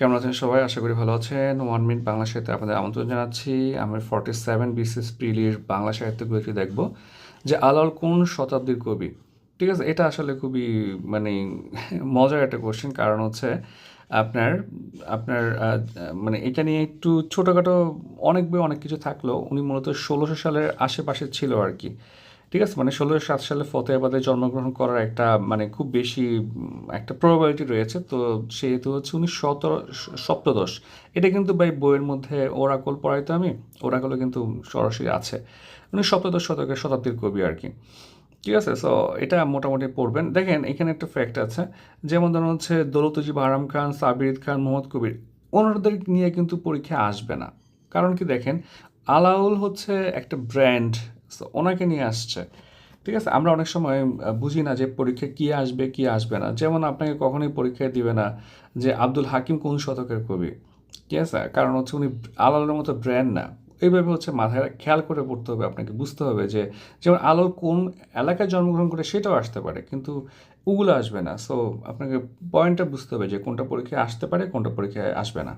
কেমন আছেন সবাই? আশা করি ভালো আছেন। 1 মিনিট বাংলা সাহিত্যে আপনাদের আমন্ত্রণ জানাচ্ছি। আমরা 47 বিসিএস প্রিলির বাংলা সাহিত্য বইটি দেখব যে আলাওল কোন শতাব্দীর কবি? ঠিক আছে? এটা আসলে খুবই মানে মজার একটা কোয়েশ্চেন। কারণ হচ্ছে আপনার আপনার মানে এটা নিয়ে একটু ছোটখাটো অনেক বই অনেক কিছু থাকলেও উনি মূলত ১৬০০ সালের আশেপাশে ছিল আরকি। ঠিক আছে? মানে ১৬০৭ সালে ফতেহাবাদে জন্মগ্রহণ করার একটা মানে খুব বেশি একটা প্রবাবিলিটি রয়েছে। তো সেহেতু হচ্ছে উনি সপ্তদশ। এটা কিন্তু ভাই বইয়ের মধ্যে ওরাকল পড়াই তো আমি। ওরাকলও কিন্তু সরাসরি আছে। উনি সপ্তদশ শতকের শতাব্দীর কবি আরকি। ঠিক আছে? সো এটা মোটামুটি পড়বেন। দেখেন এখানে একটা ফ্যাক্ট আছে। যেমন ধরুন হচ্ছে দৌলতজি বাহরাম খান, সাবির খান, মোহাম্মদ কবির ওনাদের নিয়ে কিন্তু পরীক্ষায় আসবে না। কারণ কি দেখেন, আলাওল হচ্ছে একটা ব্র্যান্ড। সো ওনাকে নিয়ে আসছে। ঠিক আছে? আমরা অনেক সময় বুঝি না যে পরীক্ষায় কি আসবে, কি আসবে না। যেমন আপনাকে কখনোই পরীক্ষায় দিবে না যে আব্দুল হাকিম কোন শতকের কবি। ঠিক আছে? কারণ হচ্ছে উনি আলাওলের মতো ব্র্যান্ড না। এইভাবে হচ্ছে মাথায় খেয়াল করে পড়তে হবে আপনাকে। বুঝতে হবে যে যেমন আলোর কোন এলাকায় জন্মগ্রহণ করে সেটাও আসতে পারে। কিন্তু ওগুলো আসবে না। সো আপনাকে পয়েন্টটা বুঝতে হবে যে কোনটা পরীক্ষায় আসতে পারে, কোনটা পরীক্ষায় আসবে না।